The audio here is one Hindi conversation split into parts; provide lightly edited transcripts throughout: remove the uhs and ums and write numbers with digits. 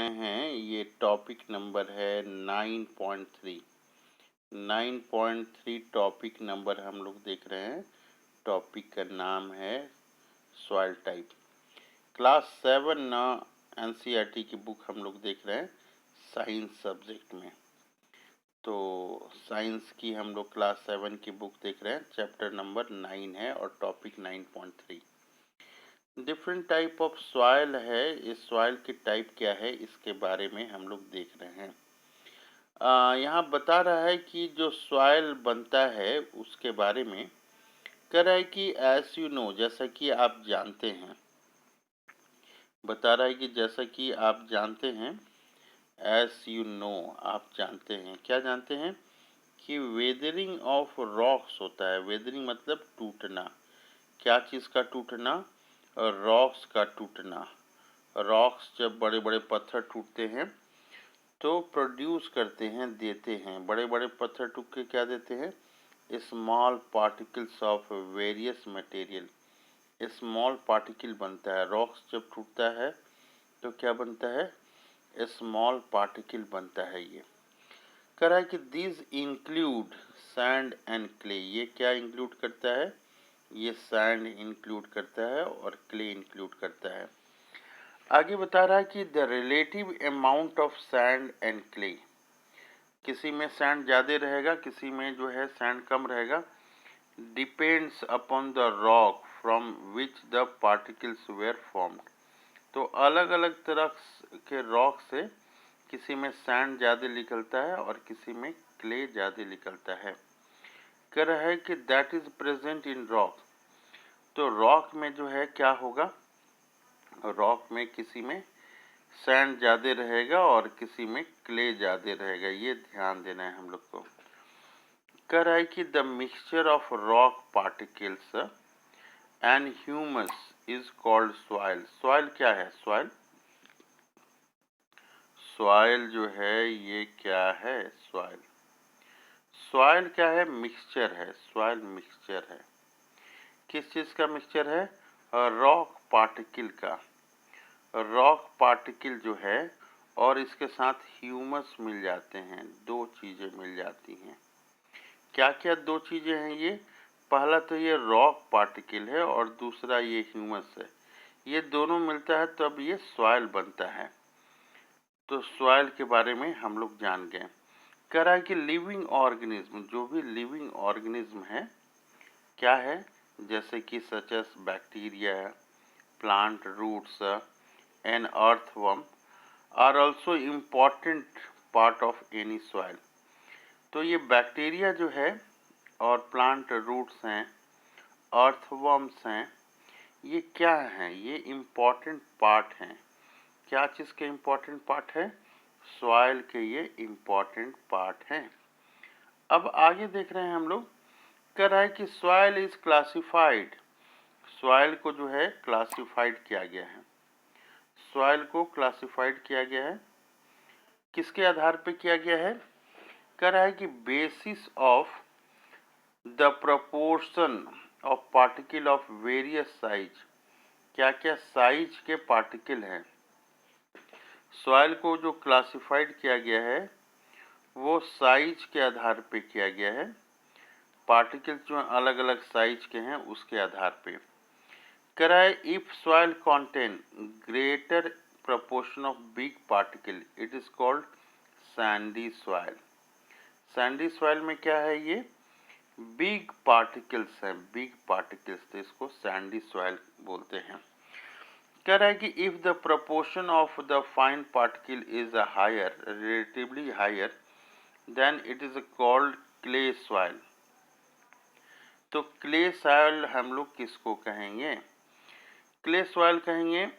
रहे हैं, ये टॉपिक नंबर है 9.3। 9.3 टॉपिक नंबर हम लोग देख रहे हैं। टॉपिक का नाम है सॉइल टाइप। क्लास 7 ना एनसीईआरटी की बुक हम लोग देख रहे हैं साइंस सब्जेक्ट में। तो साइंस की हम लोग क्लास 7 की बुक देख रहे हैं, चैप्टर नंबर 9 है और topic 9.3। Different type of soil है। इस सॉइल की टाइप क्या है इसके बारे में हम लोग देख रहे हैं। यहाँ बता रहा है कि जो सॉइल बनता है उसके बारे में कह रहा है कि एज यू नो, जैसा कि आप जानते हैं, बता रहा है कि जैसा कि आप जानते हैं, एज यू नो, आप जानते हैं, क्या जानते हैं कि वेदरिंग ऑफ रॉक्स होता है। वेदरिंग मतलब टूटना। क्या चीज़ का टूटना? रॉक्स का टूटना। रॉक्स जब बड़े बड़े पत्थर टूटते हैं तो प्रोड्यूस करते हैं, देते हैं, बड़े बड़े पत्थर टूट के क्या देते हैं? Small particles of various material. Small particle बनता है। रॉक्स जब टूटता है तो क्या बनता है? स्मॉल पार्टिकल बनता है। ये कह रहा है कि this include sand and clay. ये क्या इंक्लूड करता है? ये सैंड इंक्लूड करता है और क्ले इंक्लूड करता है। आगे बता रहा है कि the relative amount of sand and clay. किसी में सैंड ज़्यादा रहेगा, किसी में जो है सैंड कम रहेगा। Depends upon the rock from which the particles were formed. तो अलग अलग तरह के रॉक से किसी में सैंड ज़्यादा निकलता है और किसी में क्ले ज़्यादा निकलता है। कह रहा है कि that is present in rock. तो रॉक में जो है क्या होगा? रॉक में किसी में सैंड ज़्यादा रहेगा और किसी में क्ले ज़्यादा रहेगा। ये ध्यान देना है हम लोग को। कह रहा है कि the mixture of rock particles and humus is called soil. Soil क्या है? सॉइल सॉइल जो है ये क्या है? सॉइल सॉइल क्या है? मिक्सचर है। सॉइल मिक्सचर है। किस चीज़ का मिक्सचर है? रॉक पार्टिकल का। रॉक पार्टिकल जो है और इसके साथ ह्यूमस मिल जाते हैं। दो चीज़ें मिल जाती हैं। क्या क्या दो चीज़ें हैं ये? पहला तो ये रॉक पार्टिकल है और दूसरा ये ह्यूमस है। ये दोनों मिलता है तब ये सॉइल बनता है। तो सॉइल के बारे में हम लोग जान गए। कह रहा है कि लिविंग ऑर्गेनिज्म, जो भी लिविंग ऑर्गेनिज्म है, क्या है? जैसे कि such as bacteria, plant roots and earthworm are also important part of any soil. तो ये बैक्टीरिया जो है और प्लांट रूट्स हैं, अर्थवर्म्स हैं, ये क्या हैं? ये इम्पॉर्टेंट पार्ट हैं। क्या चीज़ के इम्पॉर्टेंट पार्ट है? सॉइल के ये इम्पॉर्टेंट पार्ट हैं। अब आगे देख रहे हैं हम लोग। कह रहा है कि सॉइल इज क्लासिफाइड। सॉइल को जो है क्लासिफाइड किया गया है। सॉइल को क्लासिफाइड किया गया है। किसके आधार पे किया गया है? कह रहा है कि basis of the proportion of particle of various size. क्या क्या साइज के पार्टिकल हैं? सॉइल को जो क्लासिफाइड किया गया है वो साइज के आधार पे किया गया है। पार्टिकल जो अलग अलग साइज के हैं उसके आधार पे। कह रहा है if soil contain greater proportion of big particle it is called sandy soil। Sandy soil में क्या है? ये बिग पार्टिकल्स हैं, बिग पार्टिकल्स, तो इसको सैंडी सॉइल बोलते हैं। कह रहा है कि if the proportion of the fine particle is higher, relatively higher, then it is called clay soil. तो क्ले सॉइल हम लोग किसको कहेंगे? क्ले सॉइल कहेंगे,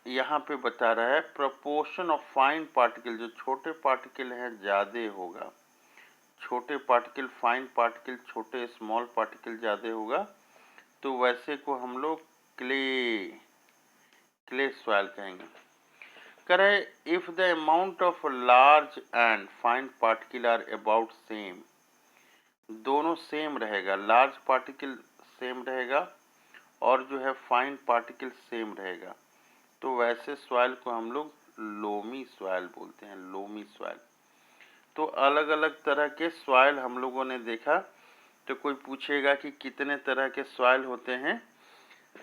यहाँ पे बता रहा है प्रोपोर्शन ऑफ फाइन पार्टिकल, जो छोटे पार्टिकल हैं ज़्यादा होगा। छोटे पार्टिकल, फाइन पार्टिकल छोटे, स्मॉल पार्टिकल ज़्यादा होगा, तो वैसे को हम लोग क्ले सॉइल कहेंगे। कह रहे if the amount of large and fine particle are about same. दोनों सेम रहेगा, लार्ज पार्टिकल सेम रहेगा और जो है फाइन पार्टिकल सेम रहेगा, तो वैसे सॉइल को हम लोग लोमी सॉइल बोलते हैं, लोमी सॉइल। तो अलग अलग तरह के सॉइल हम लोगों ने देखा। तो कोई पूछेगा कि कितने तरह के सॉइल होते हैं,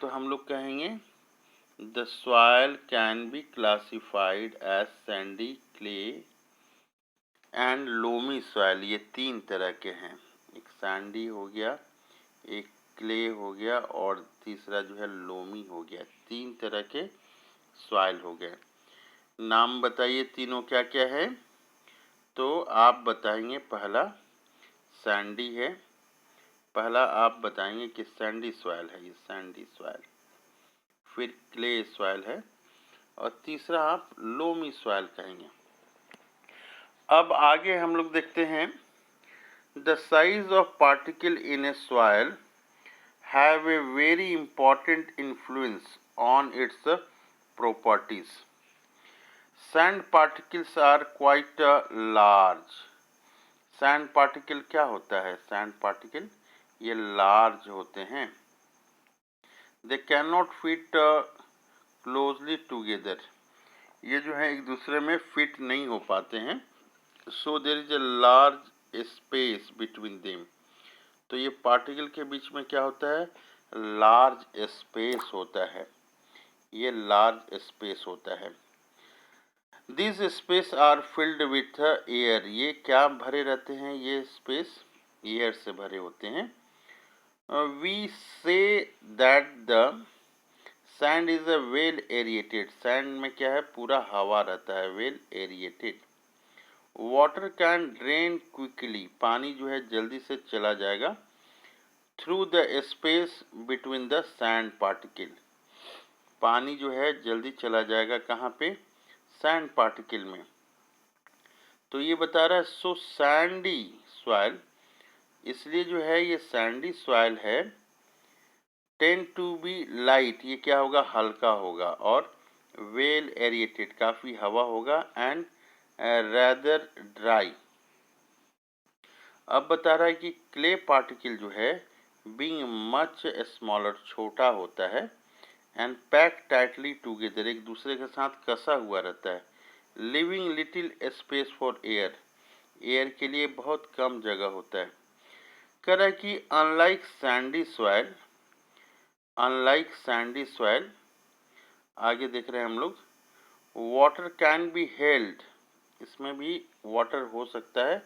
तो हम लोग कहेंगे the soil can be classified as sandy, clay and loamy soil. ये 3 तरह के हैं, एक सैंडी हो गया, एक क्ले हो गया और तीसरा जो है लोमी हो गया। 3 तरह के सॉइल हो गए। नाम बताइए तीनों क्या क्या है। तो आप बताएंगे पहला सैंडी है, पहला आप बताएंगे कि सैंडी सॉइल है, ये सैंडी सॉइल। फिर क्ले सॉइल है और तीसरा आप लोमी सॉइल कहेंगे। अब आगे हम लोग देखते हैं the size of particle in A soil have a very important influence on its properties. Sand particles are quite large. Sand particle क्या होता है? Sand particle ये large होते हैं। They cannot fit closely together. ये जो है एक दूसरे में फिट नहीं हो पाते हैं। So there is a large space between them. तो ये पार्टिकल के बीच में क्या होता है? लार्ज स्पेस होता है, ये लार्ज स्पेस होता है। This space are filled with air. ये क्या भरे रहते हैं? ये स्पेस एयर से भरे होते हैं। We say that the sand is a well aerated. Sand में क्या है? पूरा हवा रहता है, well aerated. Water can drain quickly. पानी जो है जल्दी से चला जाएगा। Through the space between the sand particle. पानी जो है जल्दी चला जाएगा कहाँ पे? सैंड पार्टिकल में। तो ये बता रहा है सो सैंडी सॉइल, इसलिए जो है ये सैंडी सॉइल है। टेंड टू बी लाइट, ये क्या होगा? हल्का होगा। और वेल एरिएटेड, काफ़ी हवा होगा। And rather dry. अब बता रहा है कि क्ले पार्टिकल जो है बीइंग मच स्मॉलर, छोटा होता है। एंड पैक टाइटली टूगेदर, एक दूसरे के साथ कसा हुआ रहता है। Living little space for air, air के लिए बहुत कम जगह होता है। कह रहा है कि unlike Sandy soil, unlike Sandy soil, आगे देख रहे हैं हम लोग, वाटर कैन बी हेल्ड, इसमें भी वाटर हो सकता है।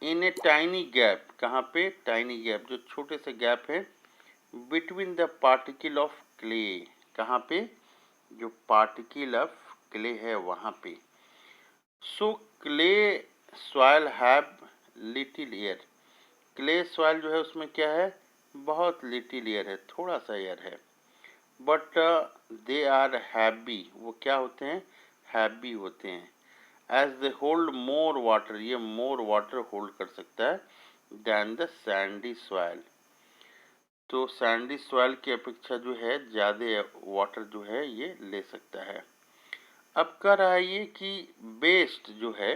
इन ए टाइनी गैप, कहाँ पे? टाइनी गैप, जो छोटे से गैप है between the particle of clay. कहाँ पे? जो पार्टिकल ऑफ क्ले है वहाँ पे। So clay soil have little air. Clay soil जो है उसमें क्या है? बहुत लिटिल एयर है, थोड़ा सा एयर है। बट दे आर हैवी, वो क्या होते हैं? हैवी होते हैं। As they hold more water, ये मोर वाटर होल्ड कर सकता है दैन द सैंडी सॉइल। तो सैंडी सॉइल की अपेक्षा जो है ज़्यादा वाटर जो है ये ले सकता है। अब कह रहा है ये कि बेस्ट जो है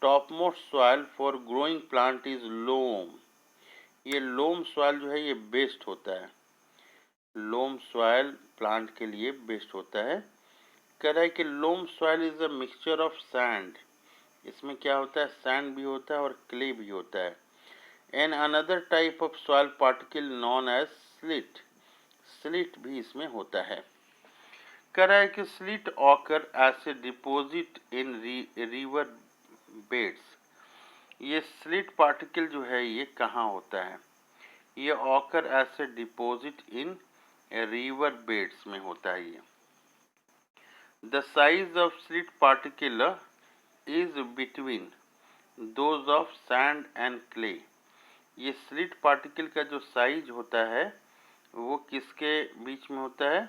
top most soil for growing plant is loam. ये लोम सॉइल जो है ये बेस्ट होता है, लोम सॉइल प्लांट के लिए बेस्ट होता है। कह रहा है कि loam soil is a mixture of sand, इसमें क्या होता है? सैंड भी होता है और क्ले भी होता है। And another type of soil particle known as silt, silt भी इसमें होता है। कह रहा है कि silt occur as a deposit in river beds. ये स्लिट पार्टिकल जो है ये कहाँ होता है? ये occur as a deposit in river beds में होता है। ये the size of silt particle is between those of sand and clay. ये स्लिट पार्टिकल का जो साइज होता है वो किसके बीच में होता है?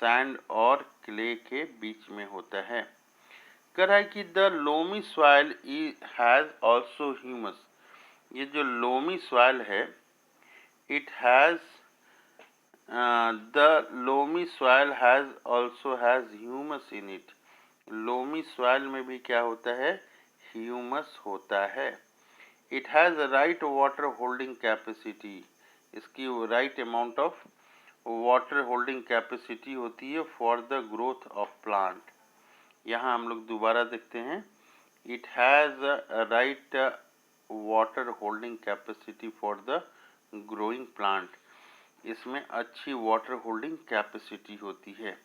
सैंड और क्ले के बीच में होता है। कह रहा है कि the loamy soil has also humus. ये जो लोमी सॉइल है it has the loamy soil has also has humus in it. Loamy soil में भी क्या होता है? ह्यूमस होता है। It has right water holding capacity, इसकी right amount of water holding capacity होती है for the growth of plant. यहाँ हम लोग दोबारा देखते हैं, it has right water holding capacity for the growing plant. इसमें अच्छी वाटर होल्डिंग कैपेसिटी होती है।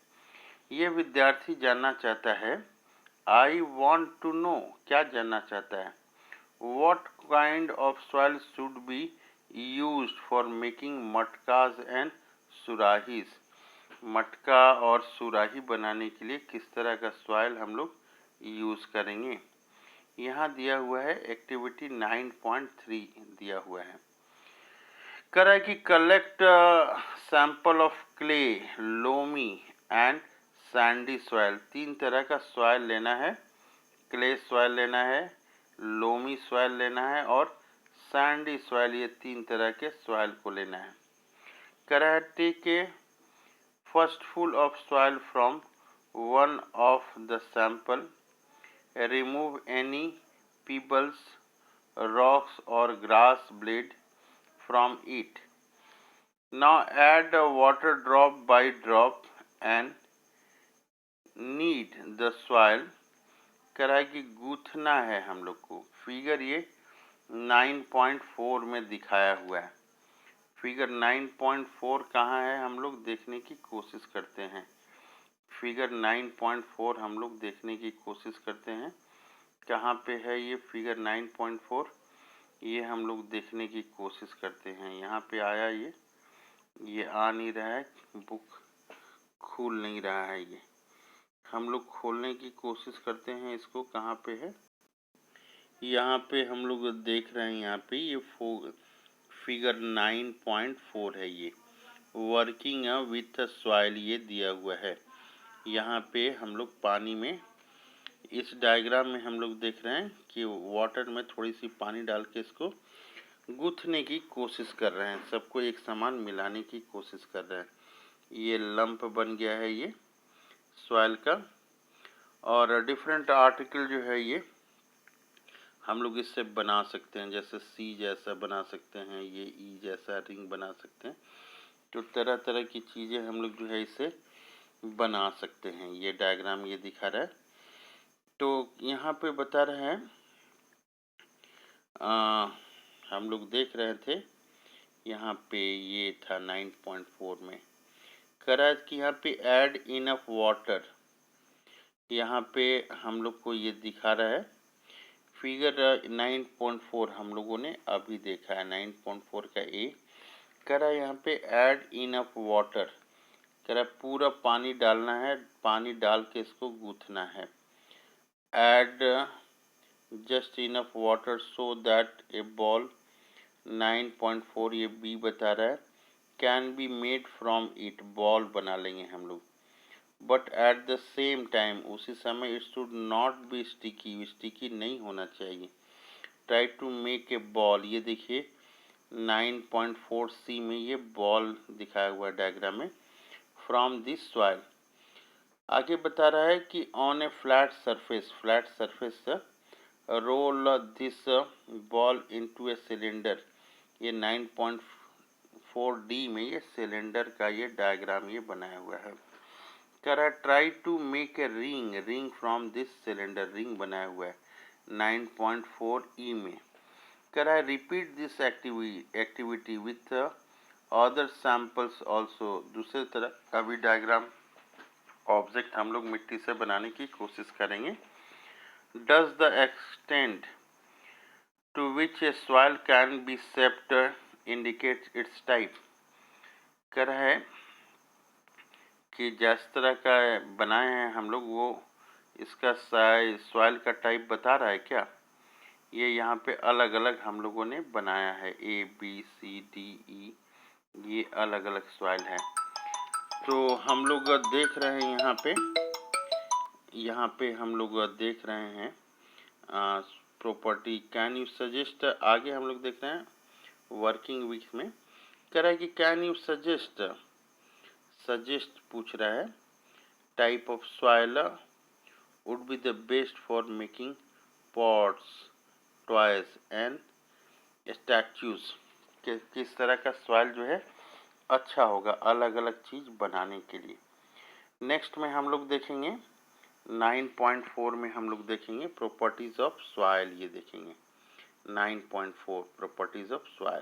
ये विद्यार्थी जानना चाहता है, आई वॉन्ट टू नो, क्या जानना चाहता है, what kind of soil should be used for making matkas and surahis. मटका और सुराही बनाने के लिए किस तरह का सॉइल हम लोग यूज़ करेंगे। यहाँ दिया हुआ है एक्टिविटी 9.3 दिया हुआ है। कह रहा है कि collect sample of clay, loamy and Sandy soil. 3 तरह का सॉइल लेना है, क्ले सॉइल लेना है, लोमी सॉइल लेना है और सैंडी सॉइल। ये 3 तरह के सॉइल को लेना है। कह रहा है take a first full of soil from one of the sample, remove any pebbles, rocks or grass blade from it. Now add water drop by drop and knead the soil। कह रहा है कि गूंथना है हम लोग को। फिगर ये 9.4 में दिखाया हुआ है। फिगर 9.4 कहाँ है हम लोग देखने की कोशिश करते हैं। फिगर 9.4 हम लोग देखने की कोशिश करते हैं, कहाँ पे है ये फिगर 9.4। ये हम लोग देखने की कोशिश करते हैं। यहाँ पे आया, ये आ नहीं रहा है, बुक खुल नहीं रहा है। ये हम लोग खोलने की कोशिश करते हैं, इसको कहाँ पे है। यहाँ पे हम लोग देख रहे हैं, यहाँ पे ये फिगर 9.4 है। ये वर्किंग विथ सॉइल ये दिया हुआ है। यहाँ पे हम लोग पानी में, इस डायग्राम में हम लोग देख रहे हैं कि वाटर में थोड़ी सी पानी डाल के इसको गूंथने की कोशिश कर रहे हैं, सबको एक समान मिलाने की कोशिश कर रहे हैं। ये लंप बन गया है ये सॉइल का। और डिफरेंट आर्टिकल जो है ये हम लोग इससे बना सकते हैं, जैसे सी जैसा बना सकते हैं, ये ई जैसा रिंग बना सकते हैं। तो तरह तरह की चीज़ें हम लोग जो है इससे बना सकते हैं। ये डायग्राम ये दिखा रहा है। तो यहाँ पे बता रहे हैं, हम लोग देख रहे थे यहाँ पे, ये था 9.4 में। कह रहा है कि यहाँ पे ऐड इनफ वाटर। यहाँ पे हम लोग को ये दिखा रहा है फिगर 9.4 हम लोगों ने अभी देखा है, 9.4 का ए। कह रहा है यहाँ पे ऐड इनफ वाटर। कह रहा है पूरा पानी डालना है, पानी डाल के इसको गूंथना है। Add just enough water so that a ball, 9.4 ये बी बता रहा है, can be made from it, ball बना लेंगे हम लोग। But at the same time, उसी समय it should not be sticky, sticky नहीं होना चाहिए। Try to make a ball, ये देखिए 9.4 सी में ये बॉल दिखाया हुआ है डायग्राम में, फ्रॉम दिस सॉइल। आगे बता रहा है कि on a flat surface roll this ball into a cylinder. ये 9.4 डी में ये सिलेंडर का ये डायग्राम ये बनाया हुआ है। कह रहा है try to make a ring from this cylinder, ring बनाया हुआ है 9.4 ई में। कह रहा है repeat this activity with other samples also. दूसरे तरह का भी डायग्राम ऑब्जेक्ट हम लोग मिट्टी से बनाने की कोशिश करेंगे। Does the extent to which a soil can be shaped indicate its type. कह रहा है कि जिस तरह का बनाए हैं हम लोग, वो इसका सॉइल का टाइप बता रहा है क्या। ये यहाँ पे अलग अलग हम लोगों ने बनाया है, A B C D E, ये अलग अलग सॉइल है। तो हम लोग देख रहे हैं यहाँ पे हम लोग देख रहे हैं प्रॉपर्टी। कैन यू सजेस्ट, आगे हम लोग देख रहे हैं वर्किंग वीक में। कह रहा है कि कैन यू सजेस्ट पूछ रहा है, type of soil would be the best for making pots, toys and statues. किस तरह का सॉइल जो है अच्छा होगा अलग अलग चीज़ बनाने के लिए। नेक्स्ट में हम लोग देखेंगे 9.4 में हम लोग देखेंगे प्रॉपर्टीज़ ऑफ सॉइल, ये देखेंगे 9.4 प्रॉपर्टीज़ ऑफ सॉइल।